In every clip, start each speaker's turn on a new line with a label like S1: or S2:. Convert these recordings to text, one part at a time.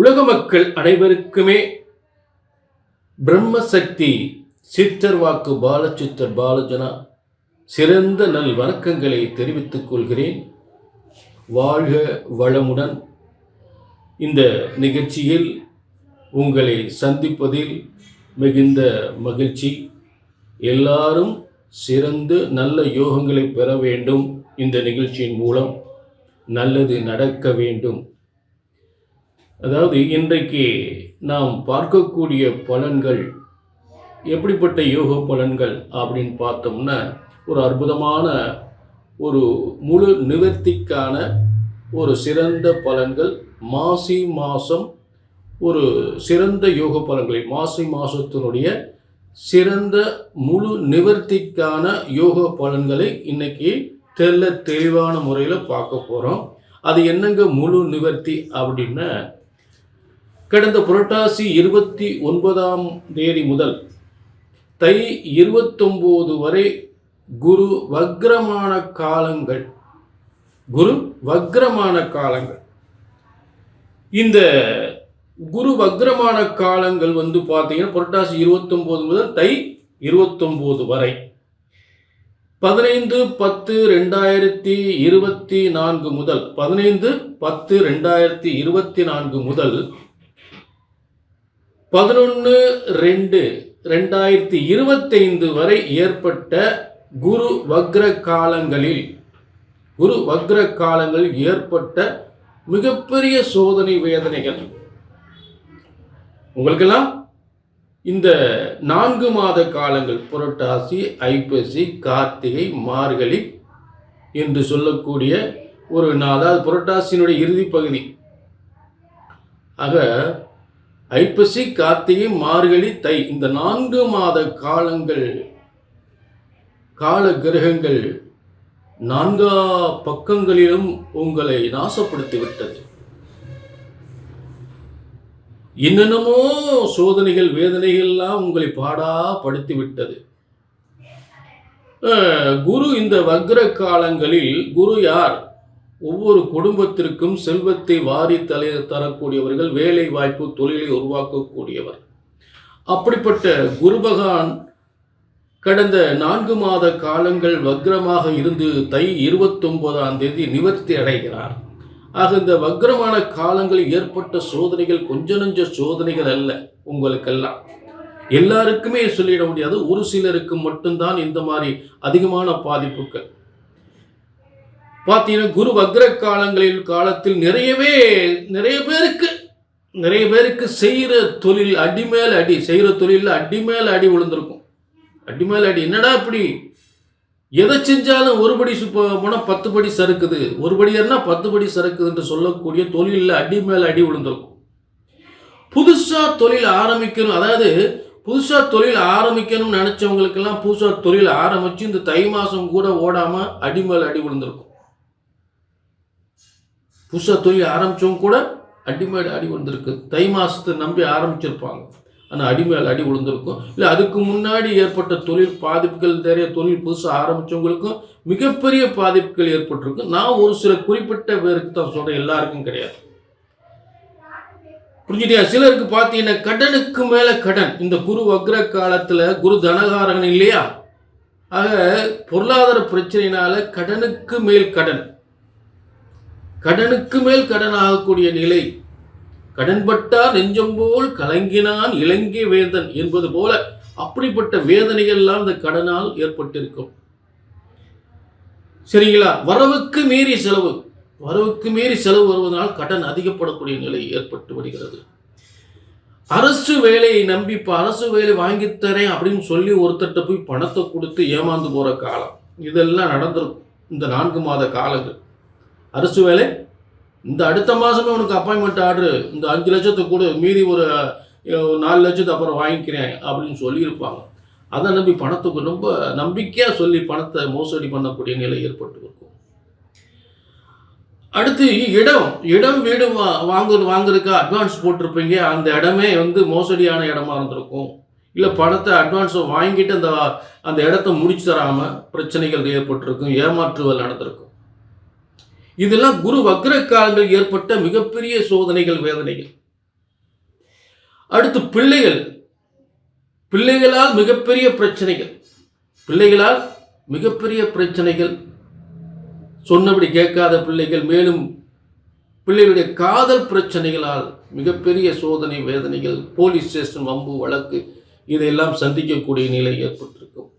S1: உலக மக்கள் அனைவருக்குமே பிரம்மசக்தி சித்தர் வாக்கு பாலச்சித்தர் பாலஜனா சிறந்த நல் வணக்கங்களை தெரிவித்துக் கொள்கிறேன். வாழ்க வளமுடன். இந்த நிகழ்ச்சியில் உங்களை சந்திப்பதில் மிகுந்த மகிழ்ச்சி. எல்லாரும் சிறந்து நல்ல யோகங்களை பெற வேண்டும். இந்த நிகழ்ச்சியின் மூலம் நல்லது நடக்க வேண்டும். அதாவது இன்றைக்கு நாம் பார்க்கக்கூடிய பலன்கள் எப்படிப்பட்ட யோக பலன்கள் அப்படின்னு பார்த்தோம்னா, ஒரு அற்புதமான ஒரு முழு நிவர்த்திக்கான ஒரு சிறந்த பலன்கள். மாசி மாதம் ஒரு சிறந்த யோக பலன்களை, மாசி மாதத்தினுடைய சிறந்த முழு நிவர்த்திக்கான யோக பலன்களை இன்னைக்கு தெளிவான முறையில் பார்க்க போகிறோம். அது என்னங்க முழு நிவர்த்தி அப்படின்னா, கடந்த புரட்டாசி 29ஆம் தேதி முதல் தை 29 வரை குரு வக்ரமான காலங்கள். இந்த குரு வக்ரமான காலங்கள் பார்த்தீங்கன்னா புரட்டாசி 29 முதல் தை 29 வரை 15/10/2024 முதல் 15/10/2024 முதல் 11/2/2025 வரை ஏற்பட்ட குரு வக்ர காலங்களில் ஏற்பட்ட மிகப்பெரிய சோதனை வேதனைகள் உங்களுக்கெல்லாம் இந்த 4 மாத காலங்கள், புரட்டாசி, ஐப்பசி, கார்த்திகை, மார்கழி என்று சொல்லக்கூடிய ஒரு அதாவது புரட்டாசியினுடைய இறுதி பகுதி. ஆக ஐப்பசி, கார்த்திகை, மார்கழி, தை இந்த 4 மாத காலங்கள் கால கிரகங்கள் 4 பக்கங்களிலும் உங்களை நாசப்படுத்திவிட்டது. என்னென்னமோ சோதனைகள் வேதனைகள்லாம் உங்களை பாடா படுத்திவிட்டது. குரு இந்த வக்ர காலங்களில் குரு யார்? ஒவ்வொரு குடும்பத்திற்கும் செல்வத்தை வாரி தரக்கூடியவர்கள், வேலை வாய்ப்பு தொழிலை உருவாக்கக்கூடியவர். அப்படிப்பட்ட குரு பகவான் கடந்த 4 மாத காலங்கள் வக்ரமாக இருந்து தை 29ஆம் தேதி நிவர்த்தி அடைகிறார். ஆக இந்த வக்ரமான காலங்களில் ஏற்பட்ட சோதனைகள் கொஞ்ச நெஞ்ச சோதனைகள் அல்ல. உங்களுக்கெல்லாம் எல்லாருக்குமே சொல்லிட முடியாது. ஒரு சிலருக்கு மட்டும்தான் இந்த மாதிரி அதிகமான பாதிப்புகள். பார்த்தீங்கன்னா குரு வக்ர காலத்தில் நிறைய பேருக்கு செய்கிற தொழில் அடி மேல் அடி, செய்கிற தொழிலில் அடி மேல் அடி விழுந்திருக்கும். அடி மேல் அடி. என்னடா இப்படி எதை செஞ்சாலும் ஒரு படி போனால் 10 படி சறுக்குது, ஒரு படி ஏறினா 10 படி சறுக்குது என்று சொல்லக்கூடிய தொழிலில் அடி மேல் அடி விழுந்திருக்கும். புதுசாக தொழில் ஆரம்பிக்கணும், அதாவது புதுசாக தொழில் ஆரம்பிக்கணும்னு நினச்சவங்களுக்கெல்லாம் புதுசாக தொழில் ஆரம்பித்து இந்த தை மாதம் கூட ஓடாமல் அடி மேல் அடி விழுந்திருக்கும். புதுசாக தொழில் ஆரம்பித்தவங்க கூட அடி மேல் அடி விழுந்திருக்கு. தை மாதத்தை நம்பி ஆரம்பிச்சிருப்பாங்க, ஆனால் அடி மேல் அடி விழுந்திருக்கும். இல்லை அதுக்கு முன்னாடி ஏற்பட்ட தொழில் பாதிப்புகள், நிறைய தொழில் புதுசாக ஆரம்பித்தவங்களுக்கும் மிகப்பெரிய பாதிப்புகள் ஏற்பட்டிருக்கும். நான் ஒரு சில குறிப்பிட்ட பேருக்கு தான் சொல்கிறேன், எல்லாருக்கும் கிடையாது. புரிஞ்சுட்டியா? சிலருக்கு பார்த்தீங்கன்னா கடனுக்கு மேலே கடன். இந்த குரு வக்ர காலத்தில் குரு தனகாரகன் இல்லையா? ஆக பொருளாதார பிரச்சனையினால கடனுக்கு மேல் கடன் ஆகக்கூடிய நிலை. கடன்பட்டார் நெஞ்சம் போல் கலங்கினான் இலங்கை வேந்தன் என்பது போல அப்படிப்பட்ட வேதனைகள்லாம் இந்த கடனால் ஏற்பட்டிருக்கும். சரிங்களா? வரவுக்கு மீறி செலவு வருவதனால் கடன் அதிகப்படக்கூடிய நிலை ஏற்பட்டு வருகிறது. அரசு வேலையை நம்பி இப்போ அரசு வேலை வாங்கித்தரேன் அப்படின்னு சொல்லி ஒருத்தட்ட போய் பணத்தை கொடுத்து ஏமாந்து போகிற காலம் இதெல்லாம் நடந்திருக்கும். இந்த 4 மாத காலங்கள் அரசு வேலை, இந்த அடுத்த மாதமே உனக்கு அப்பாயின்மெண்ட் ஆர்டரு, இந்த 5 லட்சத்தை கூட மீதி ஒரு 4 லட்சத்தை அப்புறம் வாங்கிக்கிறேன் அப்படின்னு சொல்லியிருப்பாங்க. அதை நம்பி பணத்துக்கு ரொம்ப நம்பிக்கையாக சொல்லி பணத்தை மோசடி பண்ணக்கூடிய நிலை ஏற்பட்டு இருக்கும். அடுத்து இடம் வீடு வாங்குறதுக்கு அட்வான்ஸ் போட்டிருப்பீங்க. அந்த இடமே மோசடியான இடமா இருந்திருக்கும். இல்லை பணத்தை அட்வான்ஸை வாங்கிட்டு அந்த இடத்த முடிச்சு தராமல் பிரச்சனைகள் ஏற்பட்டிருக்கும், ஏமாற்றுதல் நடந்திருக்கும். இதெல்லாம் குரு வக்ர காலங்கள் ஏற்பட்ட மிகப்பெரிய சோதனைகள், வேதனைகள். அடுத்து பிள்ளைகளால் மிகப்பெரிய பிரச்சனைகள், சொன்னபடி கேட்காத பிள்ளைகள், மேலும் பிள்ளைகளுடைய காதல் பிரச்சனைகளால் மிகப்பெரிய சோதனை வேதனைகள், போலீஸ் ஸ்டேஷன் வம்பு வழக்கு இதையெல்லாம் சந்திக்கக்கூடிய நிலை ஏற்பட்டிருக்கும்.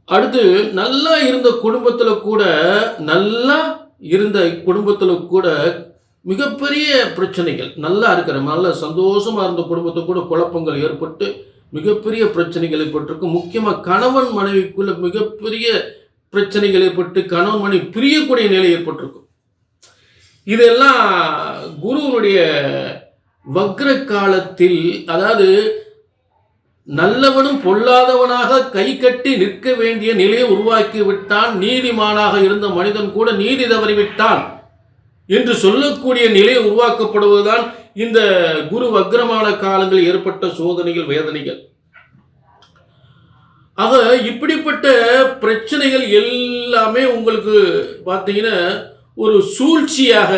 S1: அடுத்து நல்லா இருந்த குடும்பத்தில் கூட மிகப்பெரிய பிரச்சனைகள், நல்ல சந்தோஷமா இருந்த குடும்பத்தை கூட குழப்பங்கள் ஏற்பட்டு மிகப்பெரிய பிரச்சனைகள் ஏற்பட்டிருக்கும். முக்கியமாக கணவன் மனைவிக்குள்ள மிகப்பெரிய பிரச்சனைகள் ஏற்பட்டு கணவன் மனைவி பிரியக்கூடிய நிலை ஏற்பட்டிருக்கும். இதெல்லாம் குருவனுடைய வக்ர காலத்தில், அதாவது நல்லவனும் பொல்லாதவனாக கை கட்டி நிற்க வேண்டிய நிலையை உருவாக்கி விட்டான், நீதிமானாக இருந்த மனிதன் கூட நீதி தவறிவிட்டான் என்று சொல்லக்கூடிய நிலை உருவாக்கப்படுவதுதான் இந்த குரு வக்ரமான காலங்களில் ஏற்பட்ட சோதனைகள், வேதனைகள். ஆக இப்படிப்பட்ட பிரச்சனைகள் எல்லாமே உங்களுக்கு பார்த்தீங்கன்னா ஒரு சூழ்ச்சியாக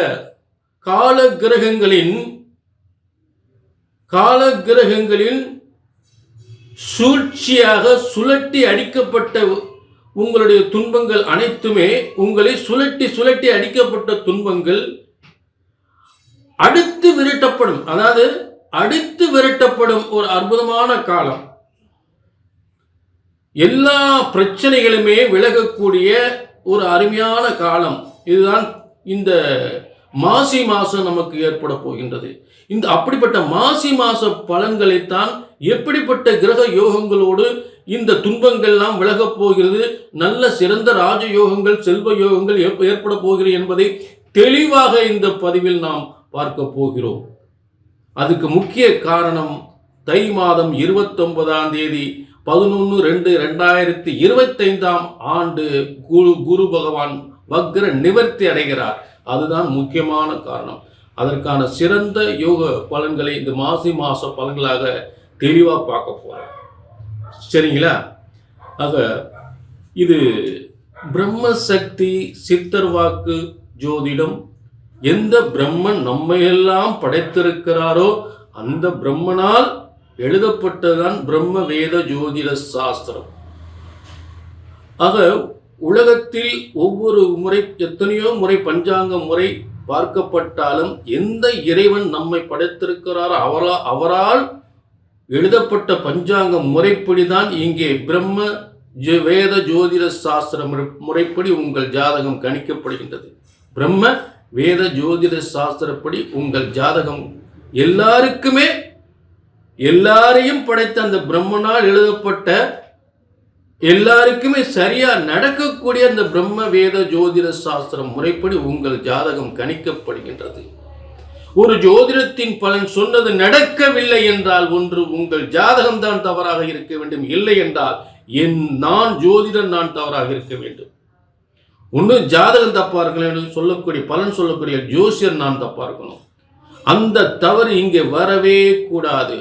S1: கால கிரகங்களின் சூழ்ச்சியாக சுழட்டி அடிக்கப்பட்ட உங்களுடைய துன்பங்கள் அனைத்துமே, உங்களை சுழட்டி அடிக்கப்பட்ட துன்பங்கள் அடித்து விரட்டப்படும் ஒரு அற்புதமான காலம். எல்லா பிரச்சனைகளுமே விலகக்கூடிய ஒரு அருமையான காலம். இதுதான் இந்த மாசி மாசம் நமக்கு ஏற்பட போகின்றது. இந்த அப்படிப்பட்ட மாசி மாச பலன்களைத்தான் எப்படிப்பட்ட கிரக யோகங்களோடு இந்த துன்பங்கள்லாம் விலகப் போகிறது, நல்ல சிறந்த ராஜயோகங்கள், செல்வ யோகங்கள் ஏற்பட போகிறது என்பதை தெளிவாக இந்த பதிவில் நாம் பார்க்க போகிறோம். அதுக்கு முக்கிய காரணம் தை மாதம் 29ஆம் தேதி 11/2/2025 ஆண்டு குரு பகவான் வக்ர நிவர்த்தி அடைகிறார். அதுதான் முக்கியமான காரணம். அதற்கான சிறந்த யோக பலன்களை இந்த மாசி மாச பலன்களாக தெளிவாக பார்க்க போறோம். சரிங்களா? ஆக இது பிரம்ம சக்தி சித்தர் வாக்கு ஜோதிடம். எந்த பிரம்மன் நம்மையெல்லாம் படைத்திருக்கிறாரோ அந்த பிரம்மனால் எழுதப்பட்டதுதான் பிரம்ம வேத ஜோதிட சாஸ்திரம். ஆக உலகத்தில் ஒவ்வொரு முறை எத்தனையோ முறை பஞ்சாங்க முறை பார்க்கப்பட்டாலும் எந்த இறைவன் நம்மை படைத்திருக்கிறாரோ அவரால் எழுதப்பட்ட பஞ்சாங்க முறைப்படிதான் இங்கே பிரம்ம வேத ஜோதிட சாஸ்திர முறைப்படி உங்கள் ஜாதகம் கணிக்கப்படுகின்றது. பிரம்ம வேத ஜோதிட சாஸ்திரப்படி உங்கள் ஜாதகம் எல்லாரையும் படைத்த அந்த பிரம்மனால் எழுதப்பட்ட எல்லாருக்குமே சரியா நடக்கக்கூடிய அந்த பிரம்ம வேத ஜோதிட சாஸ்திரம் முறைப்படி உங்கள் ஜாதகம் கணிக்கப்படுகின்றது. ஒரு ஜோதிடத்தின் பலன் சொன்னது நடக்கவில்லை என்றால் ஒன்று உங்கள் ஜாதகம் தான் தவறாக இருக்க வேண்டும், இல்லை என்றால் நான் ஜோதிடன் நான் தவறாக இருக்க வேண்டும். ஒன்று ஜாதகம் தப்பா இருக்கணும், சொல்லக்கூடிய பலன் சொல்லக்கூடிய ஜோசியர் நான் தப்பா இருக்கணும். அந்த தவறு இங்கே வரவே கூடாது.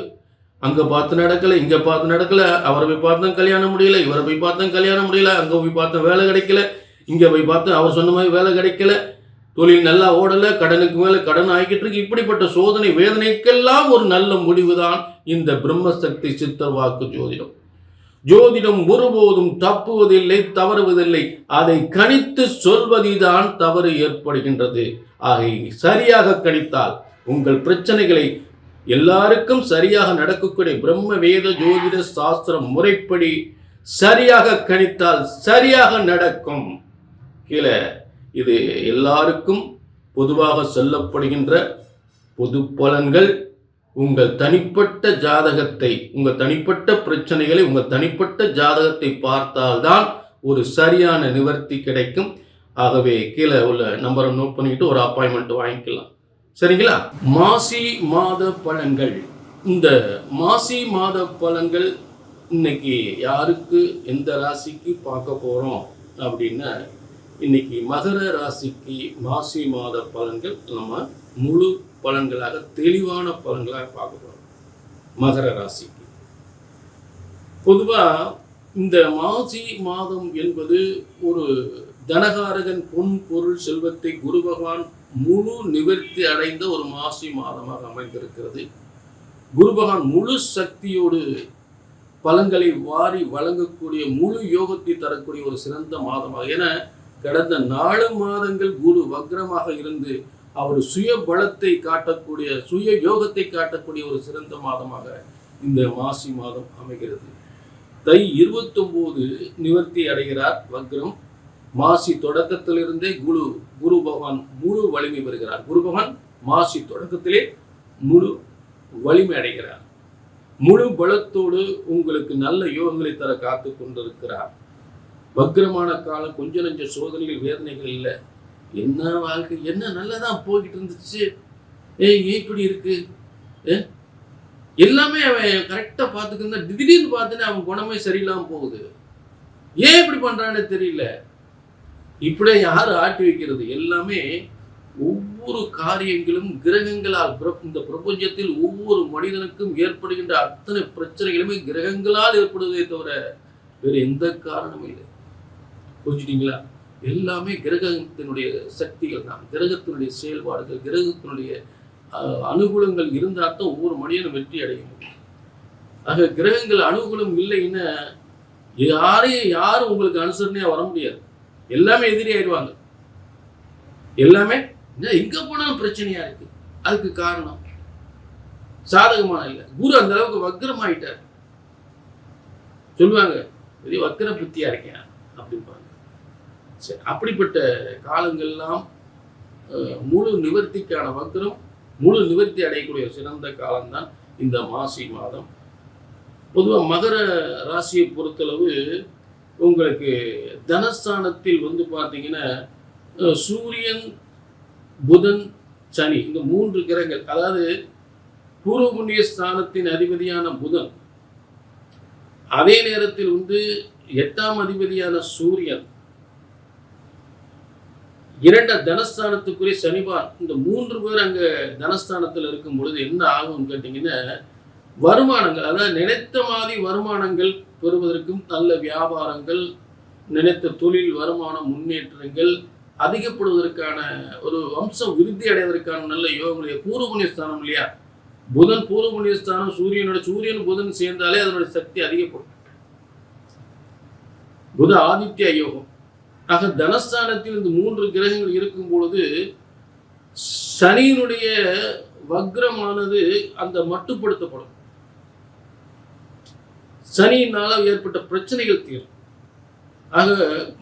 S1: அங்க பார்த்து நடக்கல, இங்க பார்த்து நடக்கல, அவரை போய் பார்த்தேன் கல்யாணம் முடியல, இவரை போய் பார்த்தேன் கல்யாணம் முடியல, அங்க போய் பார்த்தேன் வேலை கிடைக்கல, இங்க போய் பார்த்தேன் அவர் சொன்ன மாதிரி வேலை கிடைக்கல, தொழில் நல்லா ஓடல, கடனுக்கு மேல கடன் ஆகிக்கிட்டு இருக்கு. இப்படிப்பட்ட சோதனை வேதனைக்கெல்லாம் ஒரு நல்ல முடிவுதான் இந்த பிரம்மசக்தி சித்தர் வாக்கு ஜோதிடம். ஜோதிடம் ஒருபோதும் தப்புவதில்லை, தவறுவதில்லை. அதை கணித்து சொல்வதில்தான் தவறு ஏற்படுகின்றது. ஆக சரியாக கணித்தால் உங்கள் பிரச்சனைகளை எல்லாருக்கும் சரியாக நடக்கக்கூடிய பிரம்ம வேத ஜோதிட சாஸ்திர முறைப்படி சரியாக கணித்தால் சரியாக நடக்கும். கீழே இது எல்லாருக்கும் பொதுவாக சொல்லப்படுகின்ற பொது பலன்கள். உங்கள் தனிப்பட்ட ஜாதகத்தை, உங்கள் தனிப்பட்ட பிரச்சனைகளை, உங்கள் தனிப்பட்ட ஜாதகத்தை பார்த்தால்தான் ஒரு சரியான நிவர்த்தி கிடைக்கும். ஆகவே கீழே உள்ள நம்பரை நோட் பண்ணிக்கிட்டு ஒரு அப்பாயின்மெண்ட் வாங்கிக்கலாம். சரிங்களா? மாசி மாத பலன்கள். இந்த மாசி மாத பலன்கள் இன்னைக்கு யாருக்கு எந்த ராசிக்கு பார்க்க போகிறோம் அப்படின்னா, இன்னைக்கு மகர ராசிக்கு மாசி மாத பலன்கள் நம்ம முழு பலன்களாக தெளிவான பலன்களாக பார்க்க போகிறோம். மகர ராசிக்கு பொதுவாக இந்த மாசி மாதம் என்பது ஒரு தனகாரகன் பொன் பொருள் செல்வத்தை குரு பகவான் முழு நிவர்த்தி அடைந்த ஒரு மாசி மாதமாக அமைந்திருக்கிறது. குரு பகவான் முழு சக்தியோடு பலன்களை வாரி வழங்கக்கூடிய முழு யோகத்தை தரக்கூடிய ஒரு சிறந்த மாதமாக. என கடந்த 4 மாதங்கள் குரு வக்ரமாக இருந்து அவர் சுய பலத்தை காட்டக்கூடிய, சுய யோகத்தை காட்டக்கூடிய ஒரு சிறந்த மாதமாக இந்த மாசி மாதம் அமைகிறது. தை 29 நிவர்த்தி அடைகிறார் வக்ரம். மாசி தொடக்கத்திலிருந்தே குரு பகவான் முழு வலிமை பெறுகிறார். குரு பகவான் மாசி தொடக்கத்திலே முழு வலிமை அடைகிறார். முழு பலத்தோடு உங்களுக்கு நல்ல யோகங்களை தர காத்து கொண்டிருக்கிறார். வக்ரமான காலம் கொஞ்ச நெஞ்ச சோதனைகள் வேதனைகள் இல்லை. என்ன வாழ்க்கை, என்ன நல்லதான் போய்கிட்டு இருந்துச்சு, இப்படி இருக்கு, எல்லாமே அவன் கரெக்டா பார்த்துக்கிருந்தா திடீர்னு பார்த்துன்னு அவன் குணமே சரியில்லாம போகுது. ஏன் இப்படி பண்றான்னு தெரியல. இப்படியே யாரு ஆட்டி வைக்கிறது? எல்லாமே ஒவ்வொரு காரியங்களும் கிரகங்களால். இந்த பிரபஞ்சத்தில் ஒவ்வொரு மனிதனுக்கும் ஏற்படுகின்ற அத்தனை பிரச்சனைகளுமே கிரகங்களால் ஏற்படுவதே தவிர வேறு எந்த காரணமும் இல்லை. புரிஞ்சுட்டீங்களா? எல்லாமே கிரகத்தினுடைய சக்திகள் தான், கிரகத்தினுடைய செயல்பாடுகள், கிரகத்தினுடைய அனுகூலங்கள் இருந்தால் தான் ஒவ்வொரு மனிதனும் வெற்றி அடைய முடியும். ஆக கிரகங்கள் அனுகூலம் இல்லைன்னா யாரும் உங்களுக்கு அனுசரணையா வர முடியாது. எல்லாமே எதிரி ஆயிடுவாங்க. எல்லாமே எங்க போனாலும் பிரச்சனையா இருக்கு. அதுக்கு காரணம் சாதகமான இல்லை. குரு அந்த அளவுக்கு வக்ரம் ஆயிட்டார். சொல்லுவாங்க பெரிய வக்ர புத்தியா இருக்கேன் அப்படின்பாங்க. சரி, அப்படிப்பட்ட காலங்கள்லாம் முழு நிவர்த்திக்கான வக்ரம், முழு நிவர்த்தி அடையக்கூடிய சிறந்த காலம்தான் இந்த மாசி மாதம். பொதுவாக மகர ராசியை பொறுத்தளவு உங்களுக்கு தனஸ்தானத்தில் பார்த்தீங்கன்னா சூரியன், புதன், சனி, இந்த 3 கிரகங்கள், அதாவது பூர்வ புண்ணிய ஸ்தானத்தின் அதிபதியான புதன், அதே நேரத்தில் 8ஆம் அதிபதியான சூரியன், 2 தனஸ்தானத்துக்குரிய சனிபான், இந்த 3 பேர் அங்க தனஸ்தானத்தில் இருக்கும் பொழுது என்ன ஆகும்னு கேட்டீங்கன்னா வருமானங்கள், அதாவது நினைத்த மாதிரி வருமானங்கள் பெறுவதற்கும், நல்ல வியாபாரங்கள், நினைத்த தொழில் வருமானம் முன்னேற்றங்கள் அதிகப்படுவதற்கான, ஒரு வம்சம் விருத்தி அடைவதற்கான நல்ல யோகங்கள். பூர்வ புண்ணிய ஸ்தானம் இல்லையா, புதன் பூர்வ புண்ணிய ஸ்தானம், சூரியன் புதன் சேர்ந்தாலே அதனுடைய சக்தி அதிகப்படும். புத ஆதித்ய யோகம். ஆக தனஸ்தானத்தில் இந்த 3 கிரகங்கள் இருக்கும் பொழுது சனியினுடைய வக்ரமானது அந்த மட்டுப்படுத்தப்படும். சனியினால ஏற்பட்ட பிரச்சனைகள் தீரும். ஆக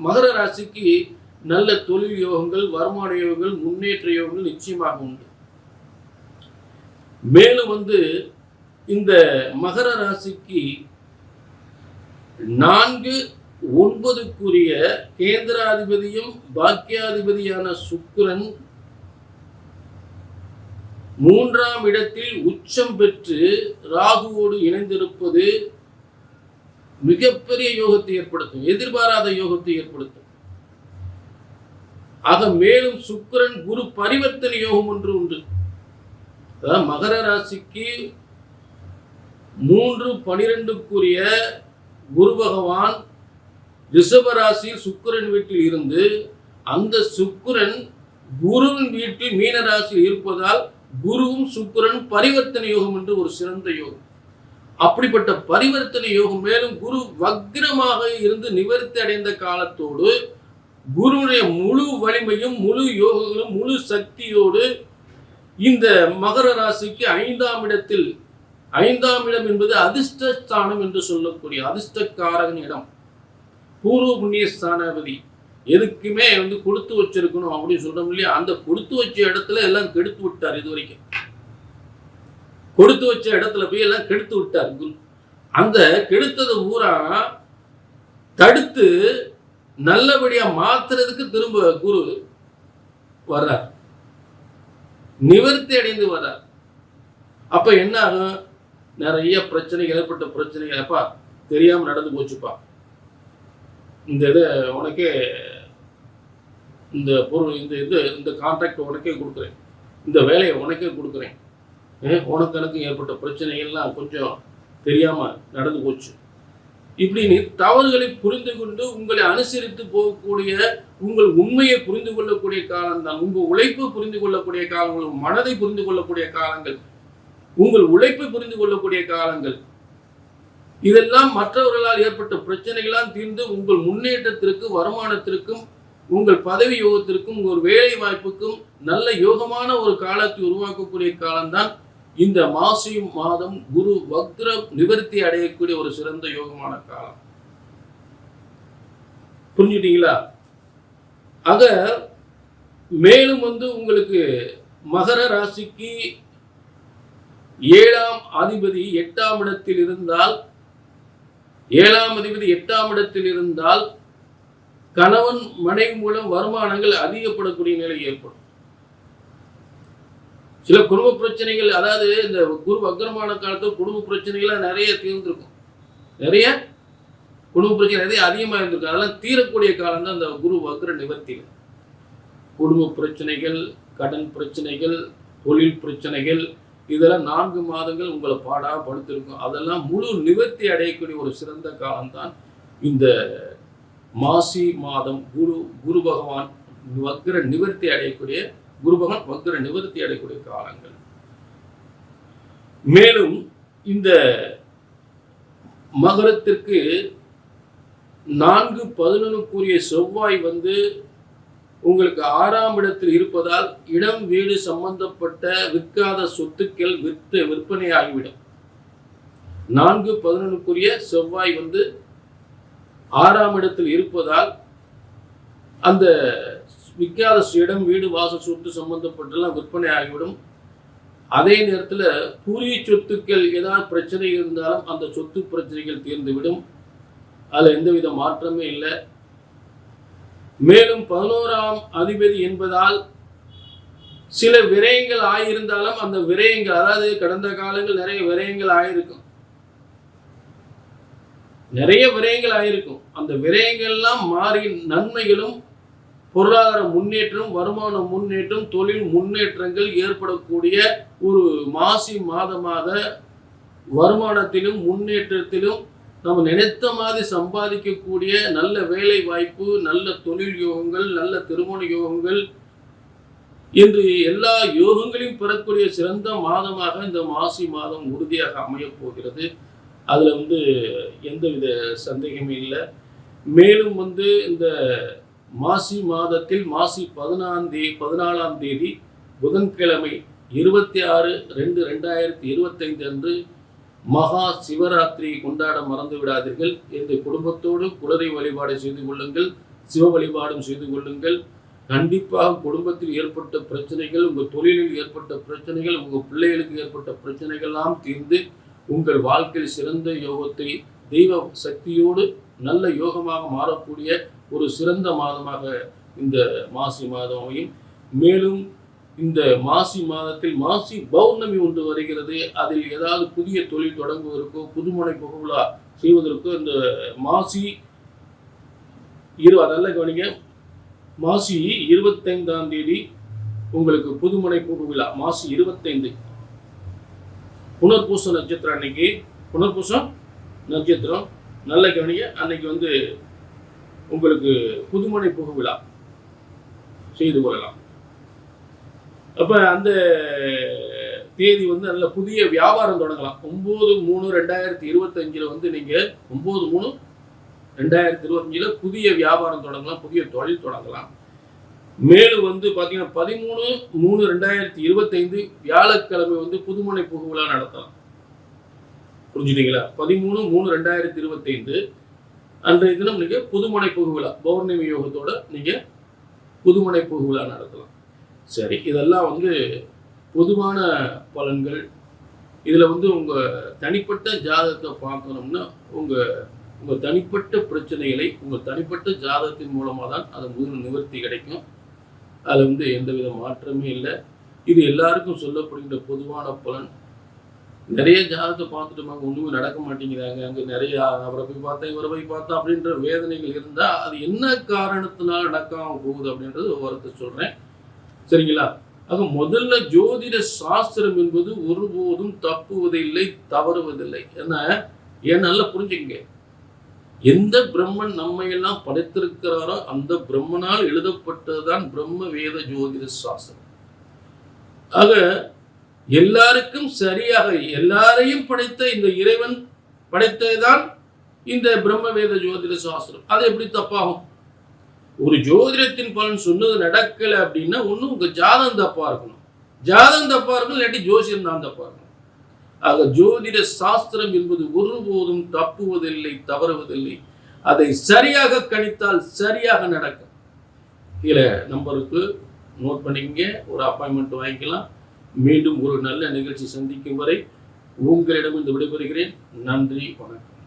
S1: மகர ராசிக்கு நல்ல தொழில் யோகங்கள், வருமான யோகங்கள், முன்னேற்ற யோகங்கள் நிச்சயமாக உண்டு. மேலும் இந்த மகர ராசிக்கு 4, 9க்குரிய கேந்திராதிபதியும் பாக்கியாதிபதியான சுக்கிரன் 3ஆம் இடத்தில் உச்சம் பெற்று ராகுவோடு இணைந்திருப்பது மிகப்பெரிய யோகத்தை ஏற்படுத்தும், எதிர்பாராத யோகத்தை ஏற்படுத்தும். ஆக மேலும் சுக்கிரன் குரு பரிவர்த்தனை யோகம் ஒன்று உண்டு. அதாவது மகர ராசிக்கு 3, 12க்குரிய குரு பகவான் ரிஷப ராசியில் சுக்கிரன் வீட்டில் இருந்து அந்த சுக்கிரன் குருவின் வீட்டில் மீன ராசியில் இருப்பதால் குருவும் சுக்கிரன் பரிவர்த்தனை யோகம் என்று ஒரு சிறந்த யோகம். அப்படிப்பட்ட பரிவர்த்தனை யோகம், மேலும் குரு வக்ரமாக இருந்து நிவர்த்தி அடைந்த காலத்தோடு குருவுடைய முழு வலிமையும், முழு யோகங்களும், முழு சக்தியோடு இந்த மகர ராசிக்கு 5ஆம் இடத்தில், 5ஆம் இடம் என்பது அதிர்ஷ்டஸ்தானம் என்று சொல்லக்கூடிய அதிர்ஷ்டக்காரன் இடம். பூர்வ புண்ணிய ஸ்தானாதிபதி எதுக்குமே கொடுத்து வச்சிருக்கணும் அப்படின்னு சொல்றோம் இல்லையா, அந்த கொடுத்து வச்ச இடத்துல எல்லாம் கெடுத்து விட்டார். இது வரைக்கும் கொடுத்து வச்ச இடத்துல போய் எல்லாம் கெடுத்து விட்டார் குரு. அந்த கெடுத்ததை பூரா தடுத்து நல்லபடியா மாத்துறதுக்கு திரும்ப குரு வர்றார், நிவர்த்தி அடைந்து வர்றார். அப்ப என்ன ஆகும்? நிறைய பிரச்சனைகள், ஏற்பட்ட பிரச்சனைகள், அப்பா தெரியாம நடந்து போச்சுப்பா, இந்த இதை உனக்கே, இந்த பொருள், இந்த கான்ட்ராக்ட் உனக்கே கொடுக்குறேன், இந்த வேலையை உனக்கே கொடுக்குறேன், உனக்கு எனக்கு ஏற்பட்ட பிரச்சனைகள்லாம் கொஞ்சம் தெரியாம நடந்து போச்சு, இப்படின்னு தவறுகளை புரிந்து கொண்டு உங்களை அனுசரித்து போகக்கூடிய, உங்கள் உண்மையை புரிந்து கொள்ளக்கூடிய காலம்தான், உங்கள் உழைப்பு புரிந்து கொள்ளக்கூடிய காலங்கள், மனதை புரிந்து கொள்ளக்கூடிய காலங்கள். உங்கள் உழைப்பை புரிந்து கொள்ளக்கூடிய காலங்கள். இதெல்லாம் மற்றவர்களால் ஏற்பட்ட பிரச்சனைகளால் தீர்ந்து உங்கள் முன்னேற்றத்திற்கு, வருமானத்திற்கும், உங்கள் பதவி யோகத்திற்கும், உங்கள் வேலை வாய்ப்புக்கும் நல்ல யோகமான ஒரு காலத்தை உருவாக்கக்கூடிய காலம்தான் இந்த மாசி மாதம். குரு வக்ர நிவர்த்தி அடையக்கூடிய ஒரு சிறந்த யோகமான காலம். புரிஞ்சுட்டீங்களா? ஆக மேலும் உங்களுக்கு மகர ராசிக்கு 7ஆம் அதிபதி 8ஆம் இடத்தில் இருந்தால், 7ஆம் அதிபதி 8ஆம் இடத்தில் இருந்தால் கணவன் மனைவி மூலம் வருமானங்கள் அதிகப்படக்கூடிய நிலை ஏற்படும். சில குடும்ப பிரச்சனைகள், அதாவது இந்த குரு வக்ரமான காலத்தில் குடும்ப பிரச்சனைகள் நிறைய தீர்ந்திருக்கும். நிறைய குடும்ப பிரச்சனை நிறைய அதிகமாக இருந்திருக்கும். அதெல்லாம் தீரக்கூடிய காலம் தான் இந்த குரு வக்ர நிவர்த்தியில். குடும்ப பிரச்சனைகள், கடன் பிரச்சனைகள், தொழில் பிரச்சனைகள், இதெல்லாம் 4 மாதங்கள் உங்களை பாடா படுத்திருக்கும். அதெல்லாம் முழு நிவர்த்தி அடையக்கூடிய ஒரு சிறந்த காலம்தான் இந்த மாசி மாதம். குரு பகவான் வக்ர நிவர்த்தி அடையக்கூடிய, குரு பகவான் வக்ர நிவர்த்தி அடையக்கூடிய காலங்கள். மேலும் இந்த மகரத்திற்கு 4-11 செவ்வாய் உங்களுக்கு 6ஆம் இடத்தில் இருப்பதால் இடம் வீடு சம்பந்தப்பட்ட விற்காத சொத்துக்கள் விற்பனை ஆகிவிடும். 4-11 செவ்வாய் 6ஆம் இடத்தில் இருப்பதால் அந்த விற்காத இடம் வீடு வாசல் சொத்து சம்பந்தப்பட்டெல்லாம் விற்பனை ஆகிவிடும். அதே நேரத்தில் பூர்வீக சொத்துக்கள் ஏதாவது பிரச்சனை இருந்தாலும் அந்த சொத்து பிரச்சனைகள் தீர்ந்துவிடும். அதில் எந்தவித மாற்றமே இல்லை. மேலும் 11ஆம் அதிபதி என்பதால் சில விரயங்கள் ஆகியிருந்தாலும் அந்த விரயங்கள், அதாவது கடந்த காலங்கள் நிறைய விரயங்கள் ஆகியிருக்கும், அந்த விரயங்கள்லாம் மாறி நன்மைகளும், பொருளாதார முன்னேற்றம், வருமான முன்னேற்றம், தொழில் முன்னேற்றங்கள் ஏற்படக்கூடிய ஒரு மாசி மாதமாக வருமானத்திலும் முன்னேற்றத்திலும் நம்ம நினைத்த மாதிரி சம்பாதிக்கக்கூடிய நல்ல வேலை வாய்ப்பு, நல்ல தொழில் யோகங்கள், நல்ல திருமண யோகங்கள் என்று எல்லா யோகங்களையும் பெறக்கூடிய சிறந்த மாதமாக இந்த மாசி மாதம் உறுதியாக அமையப் போகிறது. அதில் எந்தவித சந்தேகமே இல்லை. மேலும் இந்த மாசி மாதத்தில் மாசி 14ஆம் தேதி புதன்கிழமை 26/2/2025 அன்று மகா சிவராத்திரி கொண்டாட மறந்து விடாதீர்கள். இந்த குடும்பத்தோடு குலதெய்வ வழிபாடு செய்து கொள்ளுங்கள், சிவ வழிபாடும் செய்து கொள்ளுங்கள். கண்டிப்பாக குடும்பத்தில் ஏற்பட்ட பிரச்சனைகள், உங்கள் தொழிலில் ஏற்பட்ட பிரச்சனைகள், உங்கள் பிள்ளைகளுக்கு ஏற்பட்ட பிரச்சனைகள்லாம் தீர்ந்து உங்கள் வாழ்க்கையில் சிறந்த யோகத்தை தெய்வ சக்தியோடு நல்ல யோகமாக மாறக்கூடிய ஒரு சிறந்த மாதமாக இந்த மாசி மாதம் அமையும். மேலும் இந்த மாசி மாதத்தில் மாசி பௌர்ணமி ஒன்று வருகிறது. அதில் ஏதாவது புதிய தொழில் தொடங்குவதற்கோ, புதுமனை புகவிழா செய்வதற்கோ இந்த மாசி நல்ல கவனிங்க, மாசி 25ஆம் தேதி உங்களுக்கு புதுமனை புகவிழா. மாசி 25 புனர்பூச நட்சத்திரம். அன்னைக்கு புனர்பூசம் நட்சத்திரம், நல்ல கவனிங்க. அன்னைக்கு உங்களுக்கு புதுமனை புகவிழா செய்து கொள்ளலாம். அப்போ அந்த தேதி நல்ல புதிய வியாபாரம் தொடங்கலாம். 9/3/2025 நீங்கள் 9/3/2025 புதிய வியாபாரம் தொடங்கலாம், புதிய தொழில் தொடங்கலாம். மேலும் பார்த்தீங்கன்னா 13/3/2025 வியாழக்கிழமை புதுமனை புகவிழா நடத்தலாம். புரிஞ்சுட்டீங்களா? 13/3/2025 அன்றைய தினம் நீங்கள் புதுமனை புகவிழா பௌர்ணமி யோகத்தோட நீங்கள் புதுமனை புகவிழா நடத்தலாம். சரி, இதெல்லாம் பொதுவான பலன்கள். இதில் உங்கள் தனிப்பட்ட ஜாதகத்தை பார்க்கணும்னா உங்கள் தனிப்பட்ட பிரச்சனைகளை உங்கள் தனிப்பட்ட ஜாதகத்தின் மூலமாக தான் அது நிவர்த்தி கிடைக்கும். அதில் எந்தவித மாற்றமே இல்லை. இது எல்லாருக்கும் சொல்லப்படுகின்ற பொதுவான பலன். நிறைய ஜாதகத்தை பார்த்துட்டோமாங்க, ஒன்றுமே நடக்க மாட்டேங்கிறாங்க, அங்கே நிறைய அவரை போய் பார்த்தா இவரை போய் பார்த்தா அப்படின்ற வேதனைகள் இருந்தால் அது என்ன காரணத்தினால நடக்காமல் போகுது அப்படின்றது ஒவ்வொருத்தர் சொல்கிறேன். சரிங்களா? ஆக முதல்ல ஜோதிட சாஸ்திரம் என்பது ஒருபோதும் தப்புவதில்லை, தவறுவதில்லை. ஏன் நல்லா புரிஞ்சுங்க, எந்த பிரம்மன் நம்மையெல்லாம் படைத்திருக்கிறாரோ அந்த பிரம்மனால் எழுதப்பட்டதுதான் பிரம்ம வேத ஜோதிட சாஸ்திரம். ஆக எல்லாருக்கும் சரியாக எல்லாரையும் படைத்த இந்த இறைவன் படைத்ததுதான் இந்த பிரம்ம வேத ஜோதிட சாஸ்திரம். அது எப்படி தப்பாகும்? ஒரு ஜோதிடத்தின் பலன் சொன்னது நடக்கல அப்படின்னா ஒன்றும் உங்க ஜாதகம் தப்பா இருக்கணும், ஜாதகம் தப்பா இருக்கணும், இல்லாட்டி ஜோசியம் தான் தப்பா இருக்கணும். ஆக ஜோதிட சாஸ்திரம் என்பது ஒருபோதும் தப்புவதில்லை, தவறுவதில்லை. அதை சரியாக கணித்தால் சரியாக நடக்கும். கீழே நம்பருக்கு நோட் பண்ணிக்கங்க, ஒரு அப்பாயின்மெண்ட் வாங்கிக்கலாம். மீண்டும் ஒரு நல்ல நிகழ்ச்சி சந்திக்கும் வரை உங்களிடம் விடைபெறுகிறேன். நன்றி, வணக்கம்.